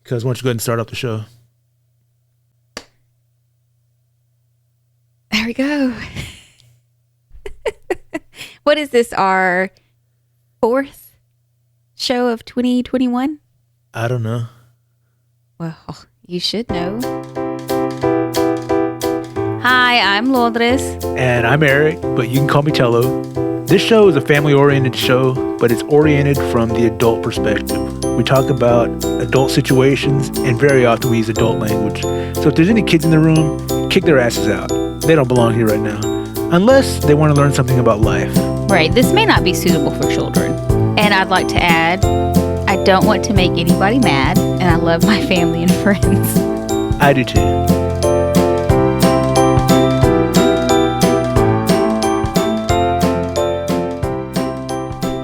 Because why don't you go ahead and start off the show? There we go. What is this, our fourth show of 2021? I don't know. Well, you should know. Hi, I'm Lourdes. And I'm Eric, but you can call me Tello. This show is a family-oriented show, but it's oriented from the adult perspective. We talk about adult situations, and very often we use adult language. So if there's any kids in the room, kick their asses out. They don't belong here right now. Unless they want to learn something about life. Right, this may not be suitable for children. And I'd like to add, I don't want to make anybody mad, and I love my family and friends. I do too.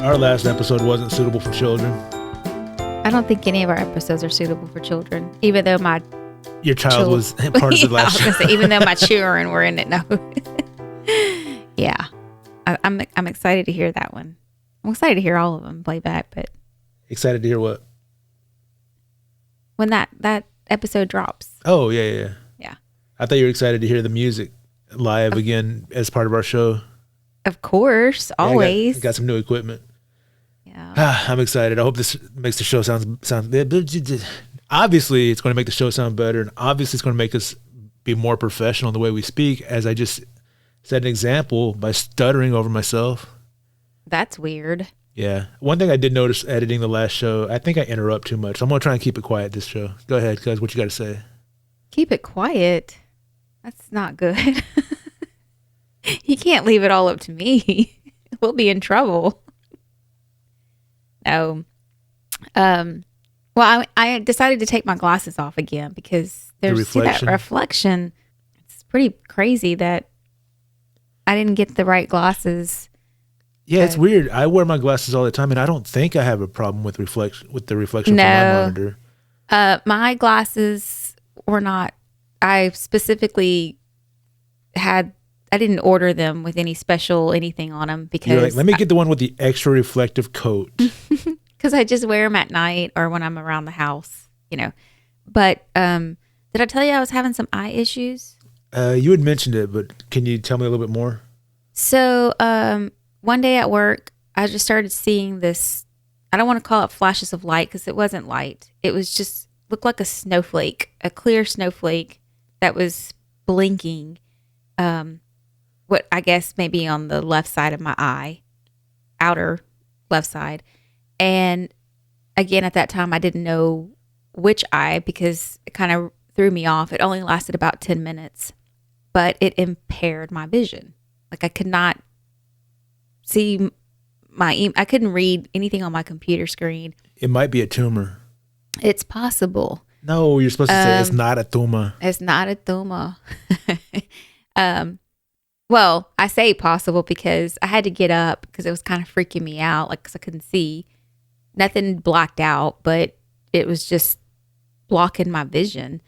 Our last episode wasn't suitable for children. I don't think any of our episodes are suitable for children, even though your child was part of the last show. Even though my children were in it. No. Yeah. I'm excited to hear that one. I'm excited to hear all of them play back, but excited to hear what? When that episode drops. Oh, yeah. Yeah. I thought you were excited to hear the music live again as part of our show. Of course, always. I got some new equipment. Yeah. I'm excited. I hope this makes the show sound. Obviously, it's going to make the show sound better, and obviously, it's going to make us be more professional in the way we speak. As I just set an example by stuttering over myself. That's weird. Yeah. One thing I did notice editing the last show, I think I interrupt too much. I'm going to try and keep it quiet this show. Go ahead, cuz. What you got to say? Keep it quiet? That's not good. You can't leave it all up to me. We'll be in trouble. No. Well, I decided to take my glasses off again because there's that reflection. It's pretty crazy that I didn't get the right glasses. Yeah, it's weird. I wear my glasses all the time, and I don't think I have a problem with the reflection from my monitor. My glasses were not. I specifically I didn't order them with any special anything on them because you're like, let me get the one with the extra reflective coat. Because I just wear them at night or when I'm around the house, But did I tell you I was having some eye issues? You had mentioned it, but can you tell me a little bit more? So one day at work, I just started seeing this. I don't want to call it flashes of light because it wasn't light. It was just looked like a snowflake, a clear snowflake that was blinking. What I guess maybe on the left side of my eye, outer left side. And again, at that time, I didn't know which eye because it kind of threw me off. It only lasted about 10 minutes, but it impaired my vision. Like I could not see I couldn't read anything on my computer screen. It might be a tumor. It's possible. No, you're supposed to say it's not a tumor. It's not a tumor. Well, I say possible because I had to get up because it was kind of freaking me out, like because I couldn't see. Nothing blacked out, but it was just blocking my vision.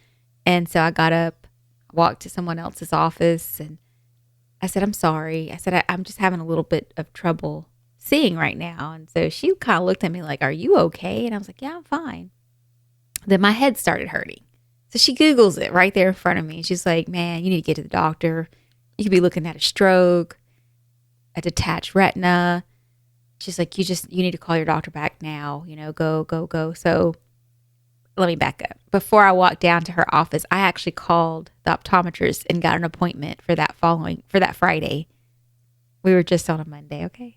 And so I got up, walked to someone else's office, and I said, I'm sorry. I said, I'm just having a little bit of trouble seeing right now. And so she kind of looked at me like, are you okay? And I was like, yeah, I'm fine. Then my head started hurting. So she Googles it right there in front of me. She's like, man, you need to get to the doctor. You could be looking at a stroke, a detached retina. She's like, you need to call your doctor back now, go. So let me back up. Before I walked down to her office, I actually called the optometrist and got an appointment for that Friday. We were just on a Monday. Okay.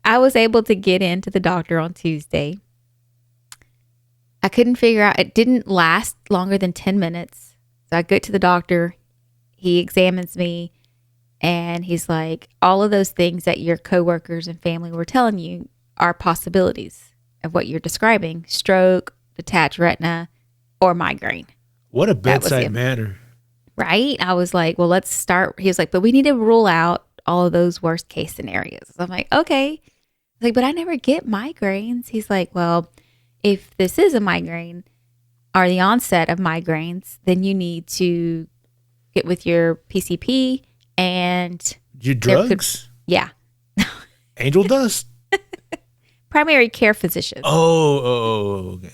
I was able to get into the doctor on Tuesday. I couldn't figure out, it didn't last longer than 10 minutes. So I go to the doctor. He examines me and he's like, all of those things that your coworkers and family were telling you are possibilities of what you're describing: stroke, detached retina, or migraine. What a bedside manner. Right? I was like, well, let's start. He was like, but we need to rule out all of those worst case scenarios. I'm like, okay. I was like, but I never get migraines. He's like, well, if this is a migraine or the onset of migraines, then you need to get with your PCP and your drugs. Yeah. Angel dust. primary care physician. Okay.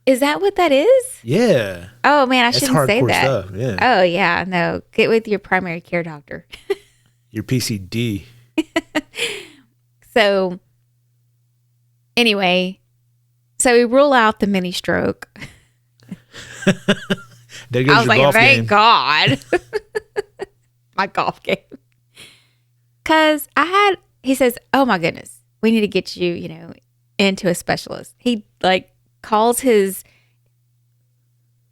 Is that what that is? Yeah. Oh man, I That's shouldn't say hardcore that. stuff. Yeah. Oh yeah, no. Get with your primary care doctor. Your PCD. So anyway, so we rule out the mini stroke. There I goes was your like, golf thank game. God. My golf game. Cause he says, oh my goodness, we need to get you, into a specialist. He like calls his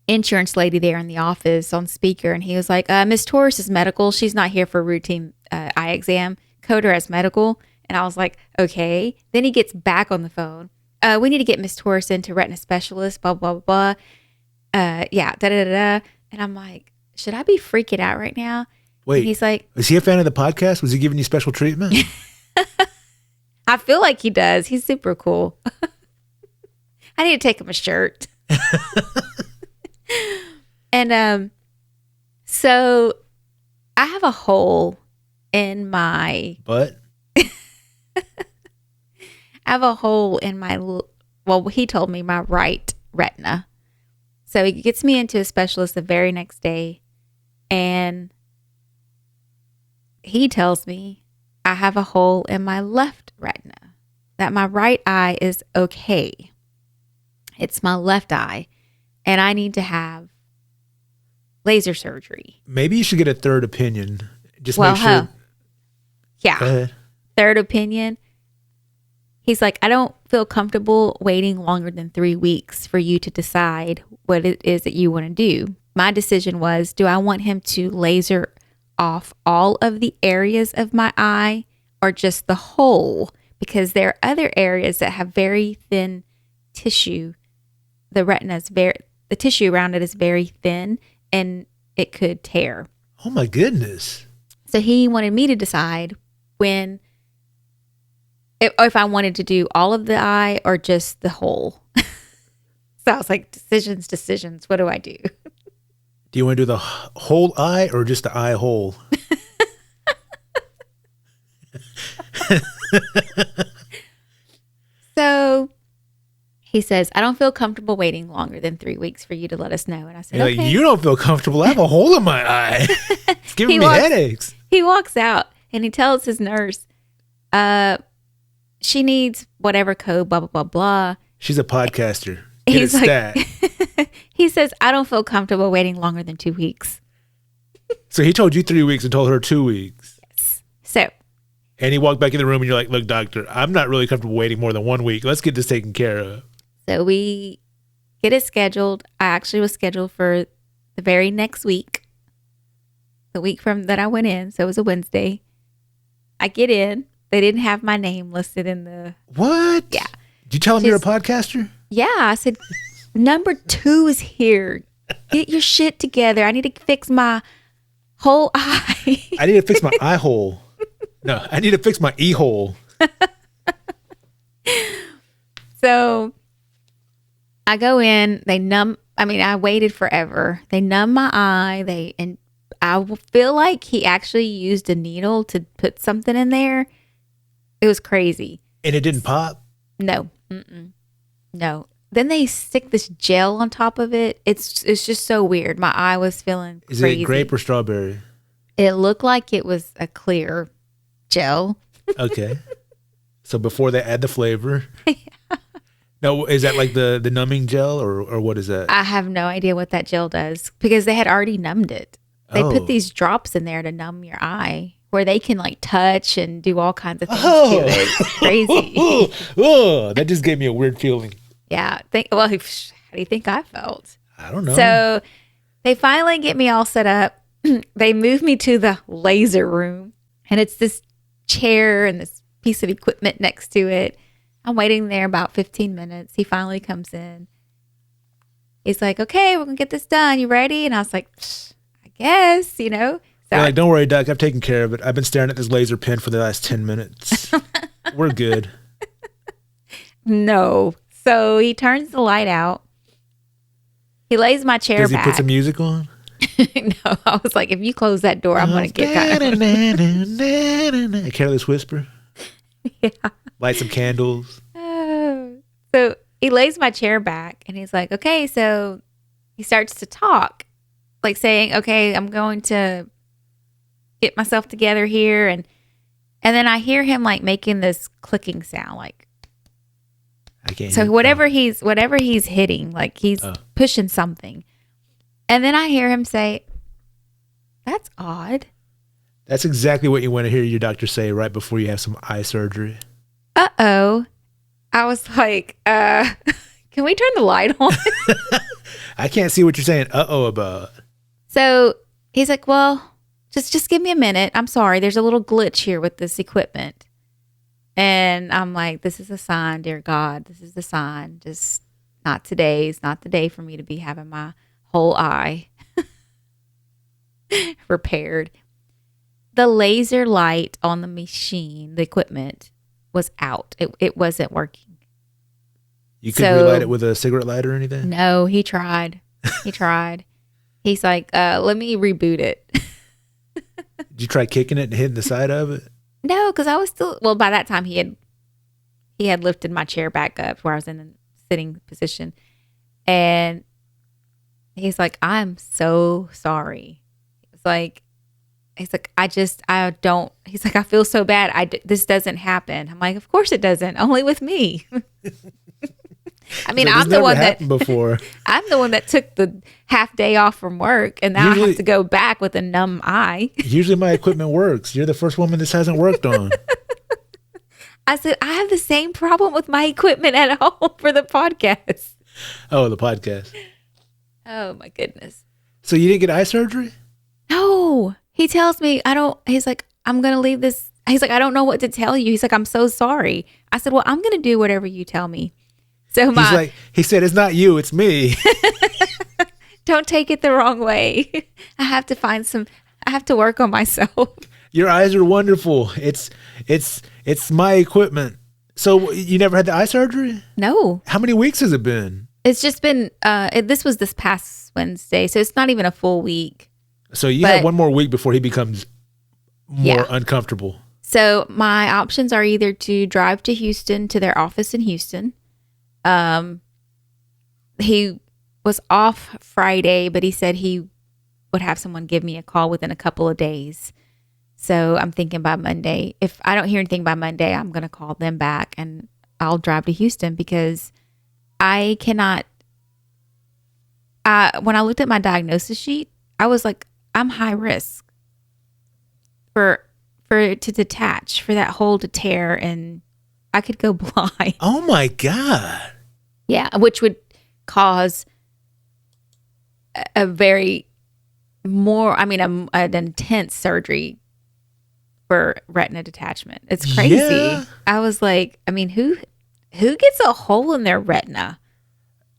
insurance lady there in the office on speaker. And he was like, Miss Torres is medical. She's not here for routine eye exam. Code her as medical. And I was like, okay. Then he gets back on the phone. We need to get Miss Torres into retina specialist, blah, blah, blah. Yeah, da-da-da-da. And I'm like, should I be freaking out right now? Wait, and he's like, is he a fan of the podcast? Was he giving you special treatment? I feel like he does. He's super cool. I need to take him a shirt. And so I have a hole in my But I have a hole in my, well, he told me my right retina. So he gets me into a specialist the very next day. And he tells me I have a hole in my left retina, that my right eye is okay. It's my left eye. And I need to have laser surgery. maybe you should get a third opinion. Just Well, make sure. Go Yeah. ahead. Third opinion. He's like, I don't feel comfortable waiting longer than 3 weeks for you to decide what it is that you want to do. My decision was, do I want him to laser off all of the areas of my eye or just the whole? Because there are other areas that have very thin tissue. The the tissue around it is very thin and it could tear. Oh my goodness. So he wanted me to decide if I wanted to do all of the eye or just the whole. So I was like, decisions. What do I do? Do you want to do the whole eye or just the eye hole? So he says, I don't feel comfortable waiting longer than 3 weeks for you to let us know. And I said, You're okay. like, you don't feel comfortable. I have a hole in my eye. It's giving me headaches. He walks out and he tells his nurse, she needs whatever code, blah, blah, blah, blah. She's a podcaster. Get He's it like, stat. he says, I don't feel comfortable waiting longer than 2 weeks. So he told you 3 weeks and told her 2 weeks. So And he walked back in the room and you're like, look, doctor, I'm not really comfortable waiting more than 1 week. Let's get this taken care of. So we get it scheduled. I actually was scheduled for the very next week, the week from that I went in. So it was a Wednesday. I get in. They didn't have my name listed in the... What? Yeah. Did you tell him you're a podcaster? Yeah. I said, number 2 is here. Get your shit together. I need to fix my whole eye. I need to fix my eye hole. No, I need to fix my e-hole. So I go in, I waited forever. They numb my eye. And I feel like he actually used a needle to put something in there. It was crazy. And it didn't pop? No. No. Then they stick this gel on top of it. It's just so weird. My eye was feeling Is crazy. it grape or strawberry? It looked like it was a clear gel. Okay. So before they add the flavor. No, is that like the numbing gel or what is that? I have no idea what that gel does because they had already numbed it. They Oh. put these drops in there to numb your eye where they can like touch and do all kinds of things Oh. to it. It's crazy. Oh, that just gave me a weird feeling. Yeah. How do you think I felt? I don't know. So they finally get me all set up. They move me to the laser room and it's this chair and this piece of equipment next to it. I'm waiting there about 15 minutes. He finally comes in. He's like, okay, we're going to get this done. You ready? And I was like, I guess, So You're like, don't worry, Doc. I've taken care of it. I've been staring at this laser pen for the last 10 minutes. We're good. no. So he turns the light out. He lays my chair Does he back. put some music on? No, I was like, if you close that door, I'm going to get kind of... A Careless Whisper. Yeah. Light some candles. So he lays my chair back and he's like, okay, so he starts to talk, like saying, okay, I'm going to get myself together here. And then I hear him like making this clicking sound, like, I can't so hear- whatever he's hitting, like he's pushing something. And then I hear him say, that's odd. That's exactly what you want to hear your doctor say right before you have some eye surgery. Uh-oh. I was like, can we turn the light on? I can't see what you're saying uh-oh about. So he's like, well, just give me a minute. I'm sorry. There's a little glitch here with this equipment. And I'm like, this is a sign, dear God. This is the sign. Just not today. It's not the day for me to be having my whole eye repaired. The laser light on the machine, the equipment, was out. It wasn't working. You could relight it with a cigarette lighter or anything? No, he tried. He tried. He's like, let me reboot it. Did you try kicking it and hitting the side of it? No, because I was still, well, by that time he had lifted my chair back up where I was in the sitting position. And he's like, I'm so sorry. He's like, he's like, I feel so bad. This doesn't happen. I'm like, of course it doesn't. Only with me. I mean, I'm the one that before. I'm the one that took the half day off from work, and now I have to go back with a numb eye. Usually my equipment works. You're the first woman this hasn't worked on. I said, I have the same problem with my equipment at home for the podcast. Oh, the podcast. Oh my goodness. So you didn't get eye surgery? No. He tells me, he's like, I'm going to leave this. He's like, I don't know what to tell you. He's like, I'm so sorry. I said, well, I'm going to do whatever you tell me. So he said, it's not you, it's me. Don't take it the wrong way. I have to work on myself. Your eyes are wonderful. It's my equipment. So you never had the eye surgery? No. How many weeks has it been? It's just been, this was this past Wednesday. So it's not even a full week. So you have one more week before he becomes more uncomfortable. So my options are either to drive to Houston, to their office in Houston. He was off Friday, but he said he would have someone give me a call within a couple of days. So I'm thinking by Monday, if I don't hear anything by Monday, I'm going to call them back and I'll drive to Houston because I cannot. When I looked at my diagnosis sheet, I was like, I'm high risk for it to detach, for that hole to tear, and I could go blind. Oh my God. Yeah, which would cause an intense surgery for retina detachment. It's crazy. Yeah. I was like, I mean, who gets a hole in their retina?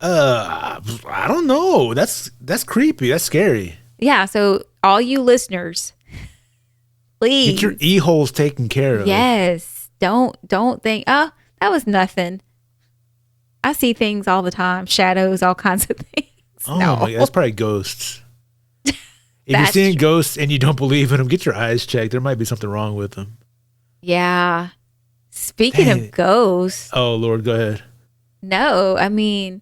I don't know. That's creepy. That's scary. Yeah, so all you listeners, please get your e-holes taken care of. Yes. Don't think, oh, that was nothing. I see things all the time, shadows, all kinds of things. Oh no. my God, that's probably ghosts. If you're seeing ghosts and you don't believe in them, get your eyes checked. There might be something wrong with them. Yeah. Speaking of ghosts. Oh, Lord, go ahead. No, I mean,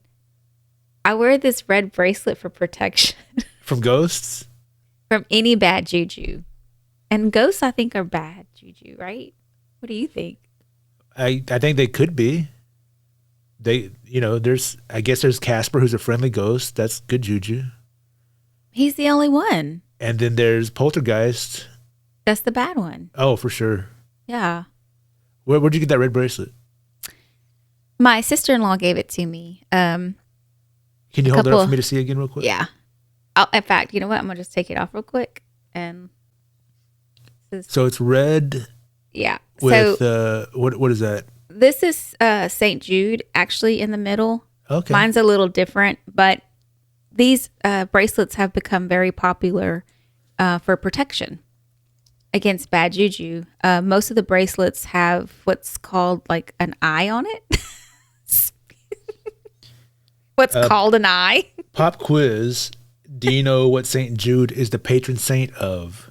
I wear this red bracelet for protection. From ghosts? From any bad juju. And ghosts, I think, are bad juju, right? What do you think? I think they could be. I guess there's Casper, who's a friendly ghost. That's good juju. He's the only one. And then there's Poltergeist. That's the bad one. Oh, for sure. Yeah. Where'd you get that red bracelet? My sister-in-law gave it to me. Can you hold it up for me to see again real quick? Yeah. In fact, you know what? I'm going to just take it off real quick. And so it's red. Yeah. With, what is that? This is St. Jude, actually, in the middle. Okay. Mine's a little different, but these bracelets have become very popular for protection against bad juju. Most of the bracelets have what's called like an eye on it. What's called an eye? Pop quiz. Do you know what St. Jude is the patron saint of?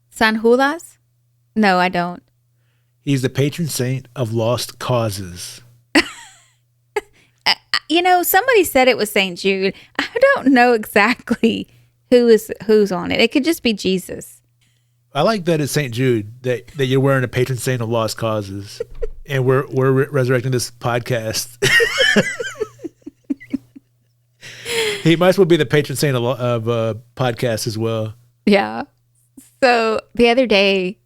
San Judas? No, I don't. He's the patron saint of lost causes. Somebody said it was St. Jude. I don't know exactly who's on it. It could just be Jesus. I like that it's St. Jude, that you're wearing a patron saint of lost causes. And we're resurrecting this podcast. He might as well be the patron saint of podcasts as well. Yeah. So the other day,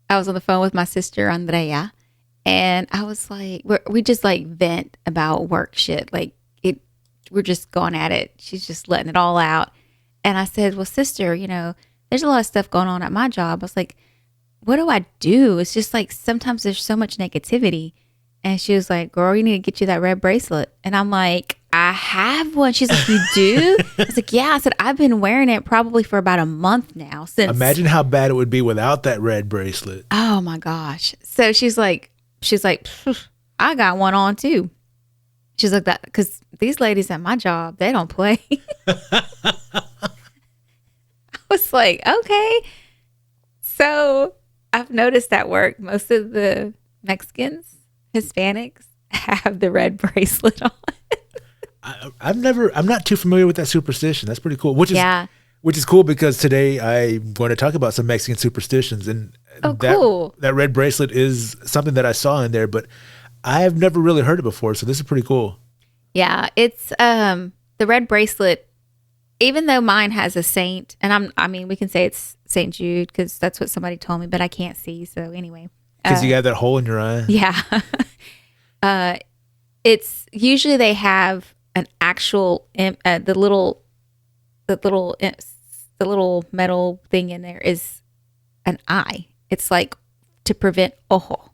I was on the phone with my sister, Andrea, and I was like, we just like vent about work shit. Like we're just going at it. She's just letting it all out. And I said, well, sister, there's a lot of stuff going on at my job. I was like, what do I do? It's just like sometimes there's so much negativity. And she was like, girl, you need to get you that red bracelet. And I'm like, I have one. She's like, you do? I was like, yeah. I said, I've been wearing it probably for about a month now. Imagine how bad it would be without that red bracelet. Oh my gosh. So she's like, I got one on too. She's like that because these ladies at my job, they don't play. I was like, okay. So I've noticed at work, most of the Mexicans, Hispanics have the red bracelet on. I'm not too familiar with that superstition. That's pretty cool. Which is cool because today I'm going to talk about some Mexican superstitions, and cool. That red bracelet is something that I saw in there, but I've never really heard it before. So this is pretty cool. Yeah, it's the red bracelet. Even though mine has a saint, and we can say it's St. Jude because that's what somebody told me, but I can't see. So anyway, because you got that hole in your eye. Yeah. It's usually they have an actual the little metal thing in there is an eye. It's like to prevent ojo,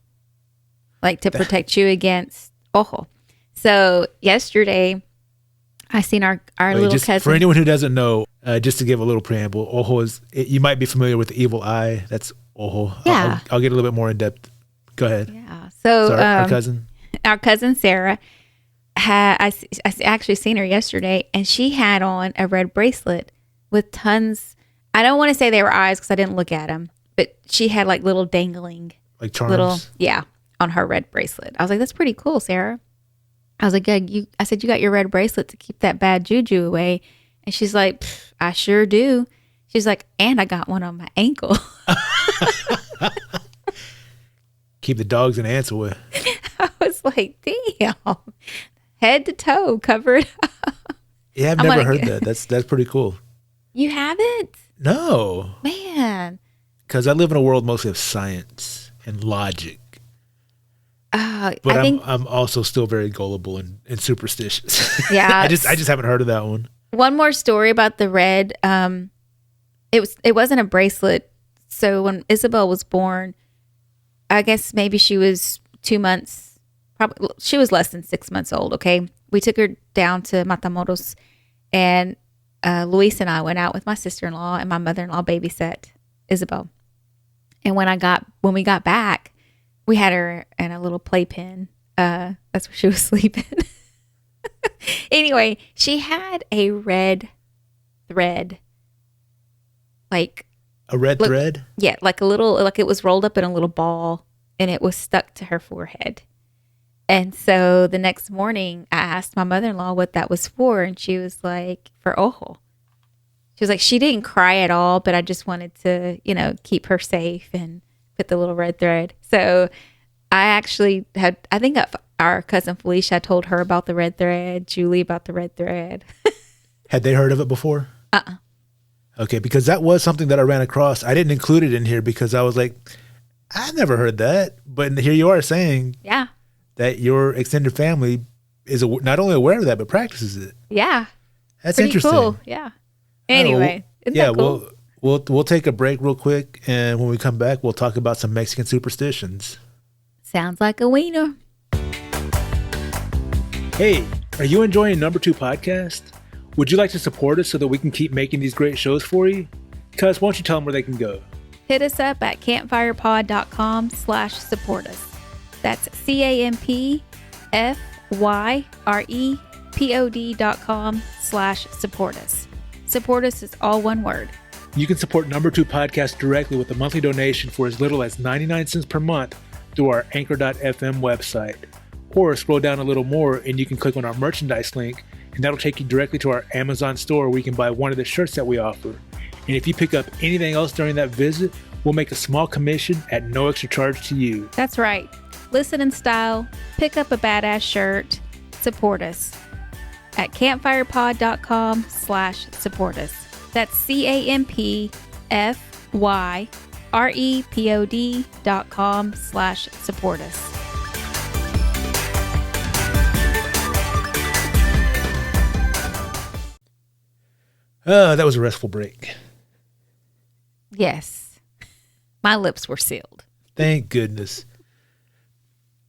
like to protect you against ojo. So yesterday, I seen our little cousin. For anyone who doesn't know, just to give a little preamble, ojo is, you might be familiar with the evil eye. That's ojo. Yeah. I'll get a little bit more in depth. Go ahead. Yeah. So our cousin Sarah, I actually seen her yesterday, and she had on a red bracelet with tons. I don't want to say they were eyes because I didn't look at them, but she had like little dangling, like charms. On her red bracelet. I was like, that's pretty cool, Sarah. I was like, yeah, I said, you got your red bracelet to keep that bad juju away. And she's like, I sure do. She's like, and I got one on my ankle. Keep the dogs and ants away. I was like, damn. Head to toe, covered up. Yeah, I've never heard that. That's pretty cool. You haven't? No. Man. Because I live in a world mostly of science and logic. But I'm also still very gullible and superstitious. Yeah. I just haven't heard of that one. One more story about the red. It wasn't a bracelet. So when Isabel was born, I guess maybe she was 2 months. Probably she was less than 6 months old. Okay, we took her down to Matamoros, and Luis and I went out with my sister-in-law, and my mother-in-law babysat Isabel. And when we got back, we had her in a little playpen. That's where she was sleeping. Anyway, she had a red thread. Like a red thread? Yeah, like it was rolled up in a little ball, and it was stuck to her forehead. And so the next morning, I asked my mother-in-law what that was for, and she was like, for ojo. She was like, she didn't cry at all, but I just wanted to, keep her safe and put the little red thread. So I actually I think our cousin Felicia told her about the red thread, Julie about the red thread. Had they heard of it before? Okay, because that was something that I ran across. I didn't include it in here because I was like, I never heard that. But here you are saying that your extended family is not only aware of that, but practices it. Yeah. That's pretty interesting. Cool. Yeah. Anyway, isn't that cool? We'll take a break real quick, and when we come back, we'll talk about some Mexican superstitions. Sounds like a wiener. Hey, are you enjoying Number 2 Podcast? Would you like to support us so that we can keep making these great shows for you? Cuz, why don't you tell them where they can go? Hit us up at campfyrepod.com/support us. That's campfyrepod.com/support us. Support us is all one word. You can support Number 2 Podcast directly with a monthly donation for as little as 99 cents per month through our Anchor.fm website. Or scroll down a little more and you can click on our merchandise link, and that'll take you directly to our Amazon store where you can buy one of the shirts that we offer. And if you pick up anything else during that visit, we'll make a small commission at no extra charge to you. That's right. Listen in style, pick up a badass shirt, support us at campfyrepod.com/support us. That's campfyrepod.com/support us. That was a restful break. Yes. My lips were sealed. Thank goodness.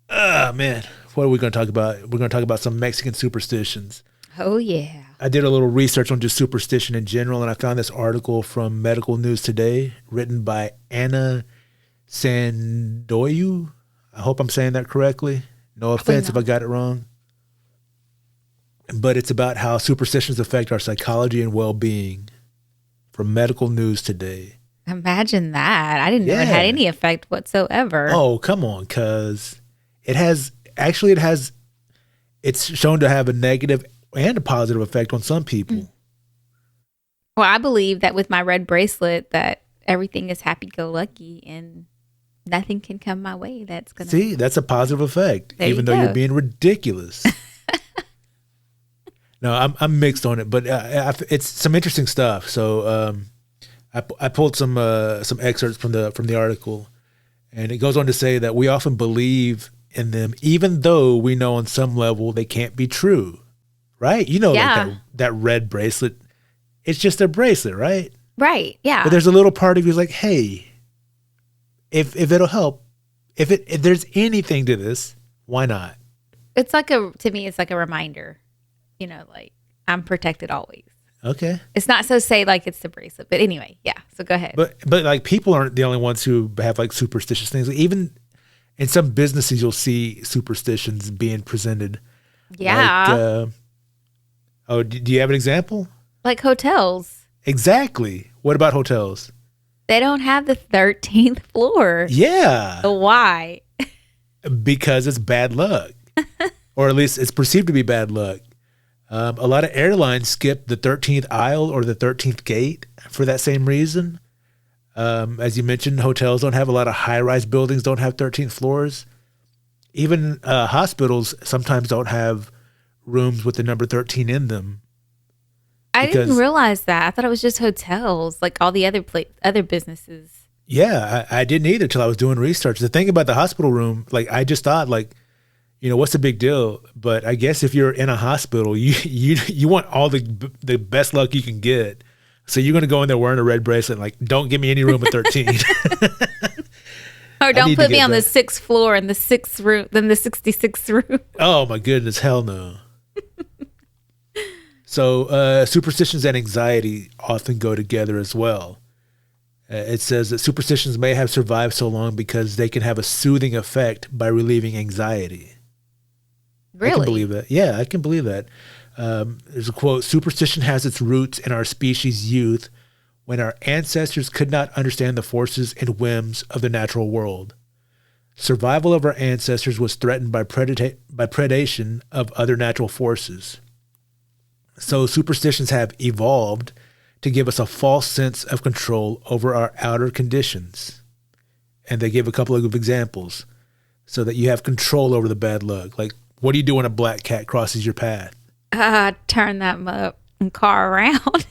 Man. What are we going to talk about? We're going to talk about some Mexican superstitions. Oh, yeah. I did a little research on just superstition in general, and I found this article from Medical News Today written by Anna Sandoyu. I hope I'm saying that correctly. No offense if I got it wrong. But it's about how superstitions affect our psychology and well-being from Medical News Today. Imagine that. I didn't know it had any effect whatsoever. Oh, come on, because it's shown to have a negative and a positive effect on some people. Well, I believe that with my red bracelet that everything is happy-go-lucky and nothing can come my way. See, that's a positive effect, even though you're being ridiculous. No, I'm mixed on it, but it's some interesting stuff. So I pulled some excerpts from the article, and it goes on to say that we often believe in them, even though we know on some level they can't be true, right? Like that red bracelet. It's just a bracelet, right? Right. Yeah. But there's a little part of you who's like, hey, if it'll help, if there's anything to this, why not? It's like to me, it's like a reminder. Like I'm protected always. Okay. It's not so say like it's the bracelet, but anyway, yeah. So go ahead. But like people aren't the only ones who have like superstitious things. Like, even in some businesses, you'll see superstitions being presented. Yeah. Like, do you have an example? Like hotels. Exactly. What about hotels? They don't have the 13th floor. Yeah. So why? Because it's bad luck, or at least it's perceived to be bad luck. A lot of airlines skip the 13th aisle or the 13th gate for that same reason. As you mentioned, hotels don't have a lot of high-rise buildings, don't have 13th floors. Even hospitals sometimes don't have rooms with the number 13 in them. I didn't realize that. I thought it was just hotels, like all the other businesses. Yeah, I didn't either till I was doing research. The thing about the hospital room, like I just thought, like, what's the big deal? But I guess if you're in a hospital, you want all the best luck you can get. So you're going to go in there wearing a red bracelet, like, don't give me any room at 13. Or don't put me on the 6th floor in the 6th room, then the 66th room. Oh my goodness, hell no. So superstitions and anxiety often go together as well. It says that superstitions may have survived so long because they can have a soothing effect by relieving anxiety. Really? I can believe that. Yeah, I can believe that. There's a quote: superstition has its roots in our species' youth when our ancestors could not understand the forces and whims of the natural world. Survival of our ancestors was threatened by predation of other natural forces. So superstitions have evolved to give us a false sense of control over our outer conditions. And they give a couple of examples so that you have control over the bad luck. Like, what do you do when a black cat crosses your path? Turn that car around.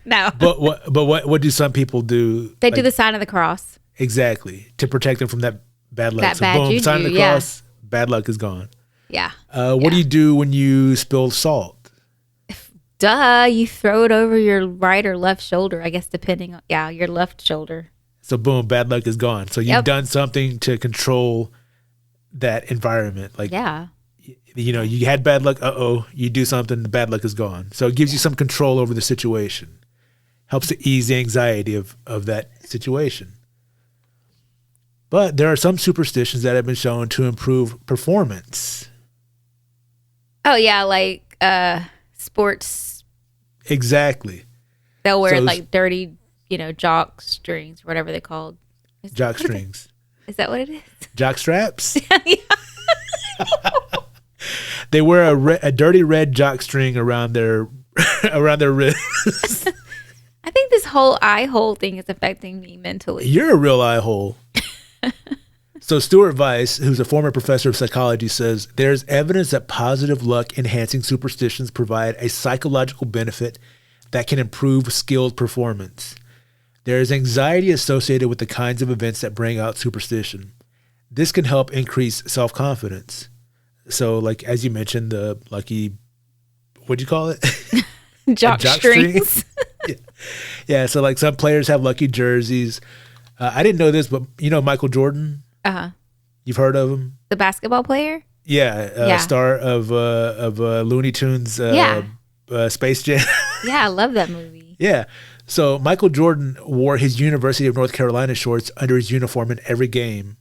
No. But what do some people do? They do the sign of the cross. Exactly. To protect them from that bad luck. That so bad boom, juju, sign of the cross, bad luck is gone. Yeah. What do you do when you spill salt? Duh, you throw it over your right or left shoulder, I guess, depending on, your left shoulder. So boom, bad luck is gone. So you've done something to control that environment. Like, you had bad luck. You do something, the bad luck is gone. So it gives you some control over the situation. Helps to ease the anxiety of that situation. But there are some superstitions that have been shown to improve performance. Oh, yeah, like sports. Exactly. They'll wear like dirty, jock strings, whatever they're called. Jock strings. Is that what it is? Jock straps? Yeah. They wear a dirty red jock string around their wrist. I think this whole eye hole thing is affecting me mentally. You're a real eye hole. So Stuart Weiss, who's a former professor of psychology, says there's evidence that positive luck enhancing superstitions provide a psychological benefit that can improve skilled performance. There is anxiety associated with the kinds of events that bring out superstition. This can help increase self-confidence. So, like, as you mentioned, the lucky, what'd you call it? Jock strings. Yeah, so like some players have lucky jerseys. I didn't know this, but you know Michael Jordan? Uh-huh. You've heard of him? The basketball player? Yeah, star of Looney Tunes Space Jam. Yeah, I love that movie. Yeah. So Michael Jordan wore his University of North Carolina shorts under his uniform in every game.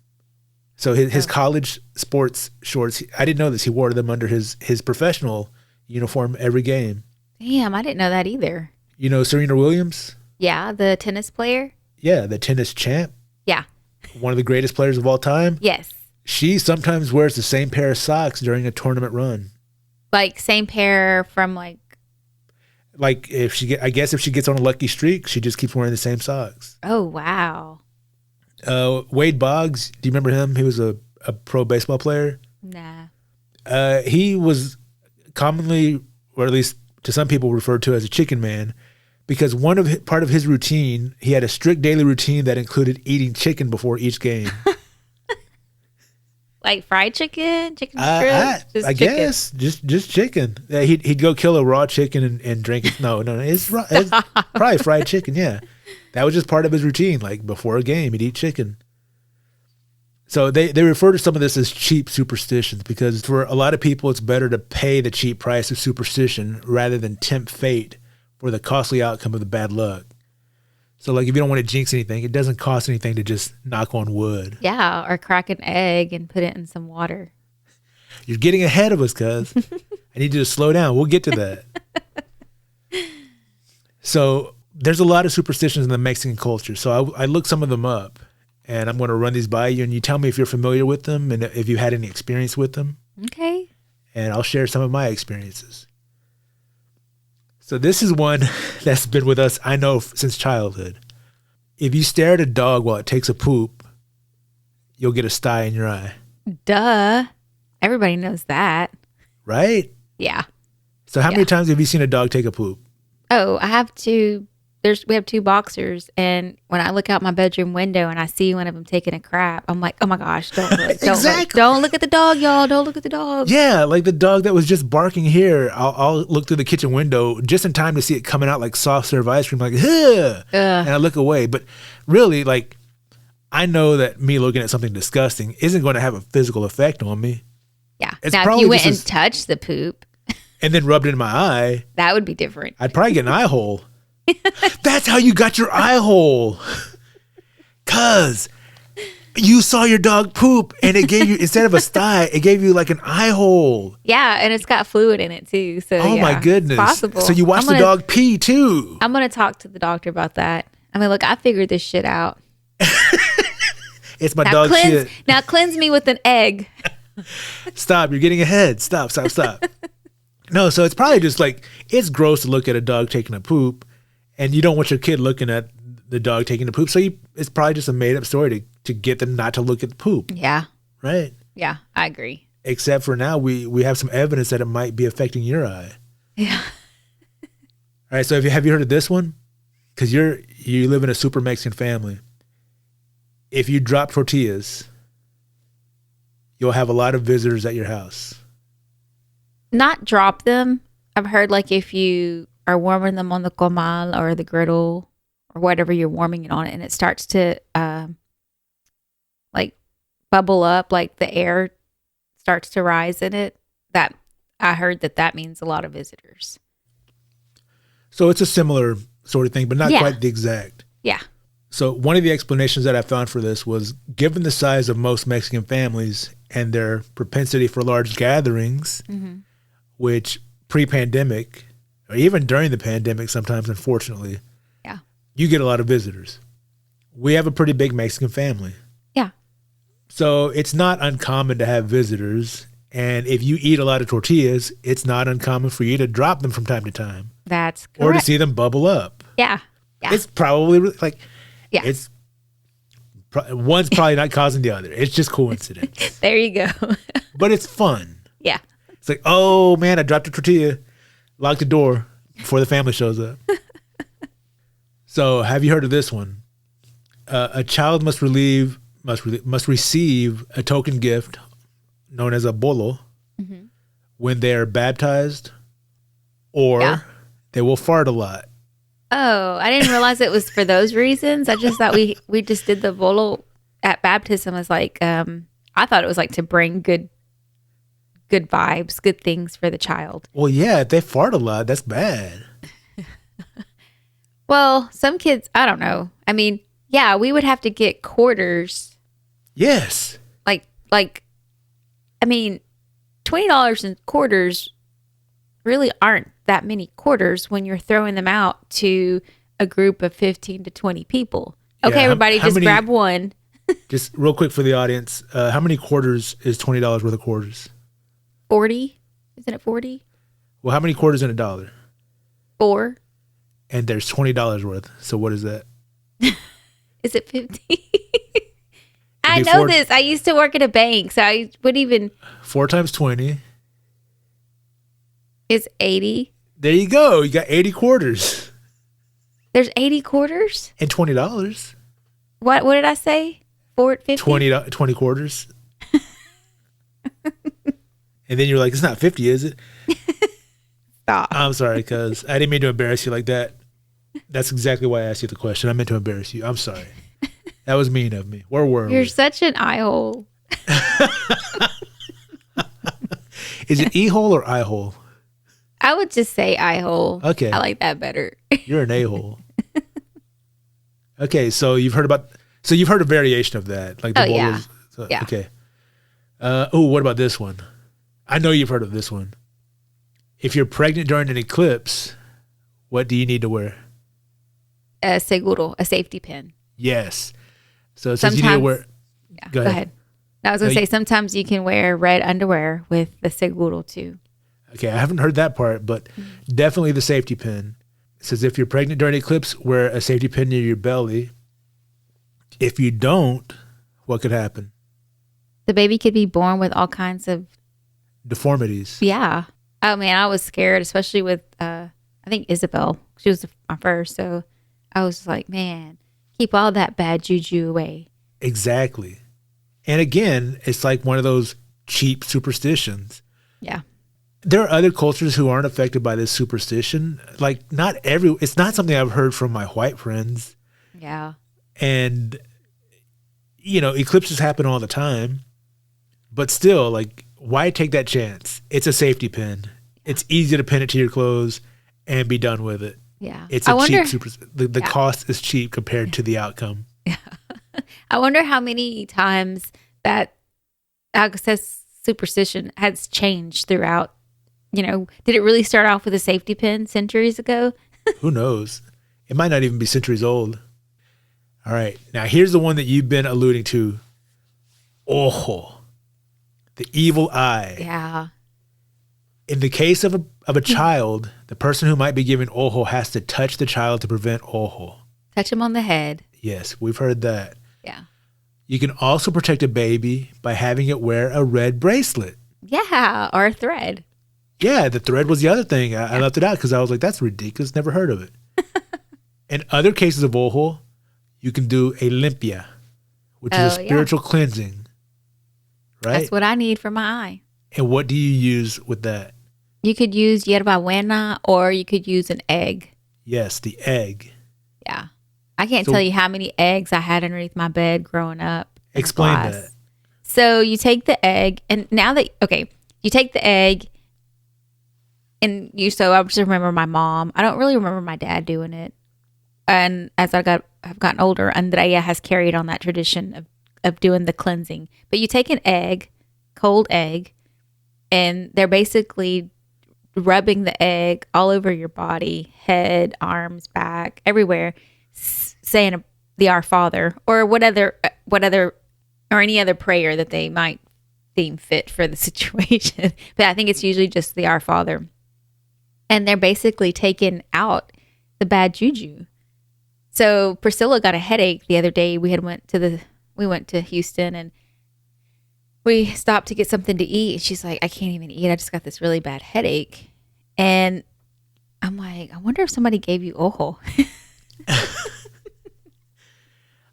So his college sports shorts, I didn't know this, he wore them under his professional uniform every game. Damn, I didn't know that either. You know Serena Williams? Yeah, the tennis player? Yeah, the tennis champ. Yeah. One of the greatest players of all time. Yes. She sometimes wears the same pair of socks during a tournament run. Like same pair from like if she gets on a lucky streak, she just keeps wearing the same socks. Oh, wow. Wade Boggs, do you remember him? He was a pro baseball player. Nah. He was commonly, or at least to some people, referred to as a chicken man, because part of his routine, he had a strict daily routine that included eating chicken before each game. Like fried chicken strips? I guess just chicken. He'd go kill a raw chicken and drink it. No, it's probably fried chicken. Yeah, that was just part of his routine. Like before a game, he'd eat chicken. So they refer to some of this as cheap superstitions because for a lot of people, it's better to pay the cheap price of superstition rather than tempt fate for the costly outcome of the bad luck. So, like, if you don't want to jinx anything, it doesn't cost anything to just knock on wood. Yeah, or crack an egg and put it in some water. You're getting ahead of us, cuz. I need you to slow down. We'll get to that. So, there's a lot of superstitions in the Mexican culture. So, I looked some of them up, and I'm going to run these by you, and you tell me if you're familiar with them and if you had any experience with them. Okay. And I'll share some of my experiences. So this is one that's been with us, I know, since childhood. If you stare at a dog while it takes a poop, you'll get a stye in your eye. Duh. Everybody knows that. Right? Yeah. So how many times have you seen a dog take a poop? Oh, I have two. We have two boxers, and when I look out my bedroom window and I see one of them taking a crap, I'm like, oh my gosh, don't look. Exactly. Don't look at the dog, y'all. Don't look at the dog. Yeah, like the dog that was just barking here. I'll look through the kitchen window just in time to see it coming out like soft serve ice cream, like, ugh. And I look away. But really, like, I know that me looking at something disgusting isn't going to have a physical effect on me. Yeah. It's now, if you went and touched the poop and then rubbed it in my eye, that would be different. I'd probably get an eye hole. That's how you got your eye hole. Cuz you saw your dog poop and it gave you, instead of a stye, it gave you like an eye hole. Yeah, and it's got fluid in it too. So oh my goodness. It's possible. So you watched the dog pee too. I'm going to talk to the doctor about that. I mean, look, I figured this shit out. It's my dog shit. Now cleanse me with an egg. Stop, you're getting ahead. Stop. No, so it's probably just like, it's gross to look at a dog taking a poop. And you don't want your kid looking at the dog taking the poop. So it's probably just a made up story to get them not to look at the poop. Yeah. Right? Yeah, I agree. Except for now, we have some evidence that it might be affecting your eye. Yeah. All right. So have you heard of this one? Because you live in a super Mexican family. If you drop tortillas, you'll have a lot of visitors at your house. Not drop them. I've heard like if you are warming them on the comal or the griddle or whatever you're warming it on, and it starts to like bubble up, like the air starts to rise in it, that I heard that means a lot of visitors. So it's a similar sort of thing, but not quite the exact. Yeah. So one of the explanations that I found for this was, given the size of most Mexican families and their propensity for large gatherings, which pre-pandemic, or even during the pandemic sometimes, unfortunately, you get a lot of visitors. We have a pretty big Mexican family. Yeah. So it's not uncommon to have visitors, And if you eat a lot of tortillas, it's not uncommon for you to drop them from time to time. That's correct. Or to see them bubble up. Yeah. It's probably like, yeah. It's one's probably not causing the other. It's just coincidence. There you go. But it's fun. Yeah. It's like, oh man, I dropped a tortilla, locked the door before the family shows up. So have you heard of this one? A child must receive a token gift known as a bolo when they are baptized, or they will fart a lot. Oh, I didn't realize it was for those reasons. I just thought we just did the bolo at baptism as like, I thought it was like to bring good vibes, good things for the child. Well, yeah, if they fart a lot, that's bad. Well, some kids, I don't know. I mean, yeah, we would have to get quarters. Yes. Like, I mean, $20 in quarters really aren't that many quarters when you're throwing them out to a group of 15 to 20 people. Okay, Yeah, everybody, just grab one. Just real quick for the audience, how many quarters is $20 worth of quarters? 40? Isn't it 40? Well, how many quarters in a dollar? 4. And there's $20 worth. So what is that? Is it 50? I know this. I used to work at a bank, so I would even. 4 times 20 is 80. There you go. You got 80 quarters. There's 80 quarters? And $20. What did I say? 50? 20 quarters. And then you're like, it's not 50, is it? Stop. I'm sorry, because I didn't mean to embarrass you like that. That's exactly why I asked you the question. I meant to embarrass you. I'm sorry. That was mean of me. Where were we? You're such an eye hole. Is it e-hole or eye-hole? I would just say eye hole. Okay. I like that better. You're an a-hole. Okay, so you've heard a variation of that. Like the yeah. Yeah. Okay. What about this one? I know you've heard of this one. If you're pregnant during an eclipse, what do you need to wear? A seguro, a safety pin. Yes. So it says you need to wear. Yeah, go ahead. I was going to say, sometimes you can wear red underwear with the seguro too. Okay, I haven't heard that part, but definitely the safety pin. It says if you're pregnant during an eclipse, wear a safety pin near your belly. If you don't, what could happen? The baby could be born with all kinds of deformities. Yeah. Oh man, I was scared, especially with I think Isabel. She was my first, so I was like, man, keep all that bad juju away. Exactly. And again, it's like one of those cheap superstitions. Yeah. There are other cultures who aren't affected by this superstition. Like it's not something I've heard from my white friends. Yeah. And, eclipses happen all the time. But still, like, why take that chance? It's a safety pin. It's easy to pin it to your clothes and be done with it. Yeah. It's cheap the cost is cheap compared to the outcome. Yeah. I wonder how many times that access superstition has changed throughout. Did it really start off with a safety pin centuries ago? Who knows? It might not even be centuries old. All right. Now, here's the one that you've been alluding to. Ojo. The evil eye. Yeah. In the case of a child, the person who might be giving ojo has to touch the child to prevent ojo. Touch him on the head. Yes, we've heard that. Yeah. You can also protect a baby by having it wear a red bracelet. Yeah, or a thread. Yeah, the thread was the other thing. I left it out because I was like, that's ridiculous. Never heard of it. In other cases of ojo, you can do a limpia, which is a spiritual cleansing. Right? That's what I need for my eye. And what do you use with that? You could use yerba buena or you could use an egg. Yes, the egg. Yeah. I can't tell you how many eggs I had underneath my bed growing up. Explain that. So you take the egg and you take the egg and so I just remember my mom. I don't really remember my dad doing it. And as I've gotten older, Andrea has carried on that tradition of doing the cleansing. But you take an egg, cold egg, and they're basically rubbing the egg all over your body, head, arms, back, everywhere, saying the Our Father or what other or any other prayer that they might deem fit for the situation. But I think it's usually just the Our Father. And they're basically taking out the bad juju. So Priscilla got a headache the other day. We went to Houston and we stopped to get something to eat. She's like, I can't even eat. I just got this really bad headache. And I'm like, I wonder if somebody gave you ojo.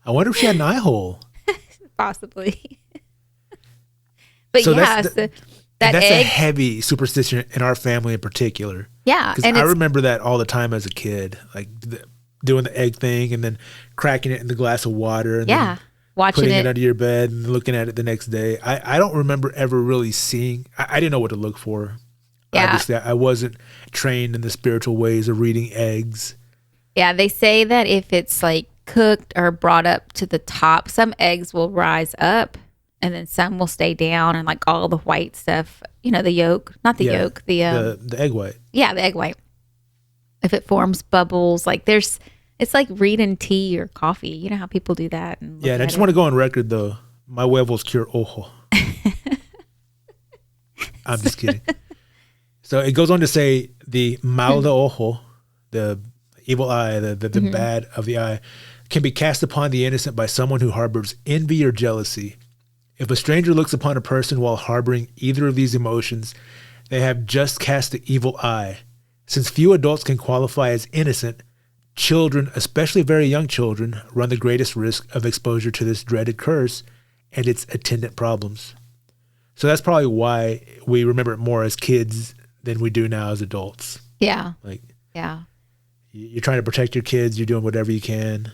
I wonder if she had an eye hole. Possibly. But so yeah, that's that that's egg, a heavy superstition in our family in particular. yeah. Because I remember that all the time as a kid, like doing the egg thing and then cracking it in the glass of water and then watching putting it it under your bed and looking at it the next day. I don't remember ever really seeing, I didn't know what to look for. Yeah. Obviously, I wasn't trained in the spiritual ways of reading eggs. Yeah, they say that if it's like cooked or brought up to the top, some eggs will rise up and then some will stay down and like all the white stuff, the yolk, not the yolk, the egg white. Yeah, the egg white. If it forms bubbles, it's like reading tea or coffee. You know how people do that. And I just want to go on record though. My huevos cure ojo. I'm just kidding. So it goes on to say the mal de ojo, the evil eye, the bad of the eye, can be cast upon the innocent by someone who harbors envy or jealousy. If a stranger looks upon a person while harboring either of these emotions, they have just cast the evil eye. Since few adults can qualify as innocent, children, especially very young children, run the greatest risk of exposure to this dreaded curse and its attendant problems. So that's probably why we remember it more as kids than we do now as adults. Yeah. Yeah. You're trying to protect your kids. You're doing whatever you can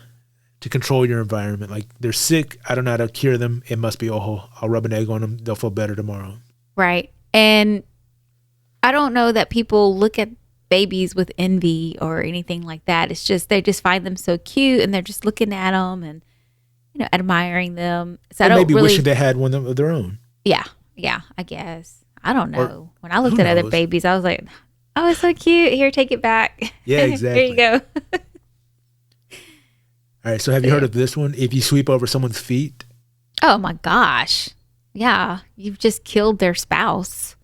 to control your environment. Like, they're sick. I don't know how to cure them. It must be, I'll rub an egg on them. They'll feel better tomorrow. Right. And I don't know that people look at babies with envy or anything like that. It's just, they just find them so cute and they're just looking at them and, admiring them. So I don't maybe really, wishing they had one of their own. Yeah. Yeah, I guess. I don't know. Or, when I looked at other babies, I was like, oh, it's so cute. Here, take it back. Yeah, exactly. Here you go. All right. So have you heard of this one? If you sweep over someone's feet. Oh my gosh. Yeah. You've just killed their spouse.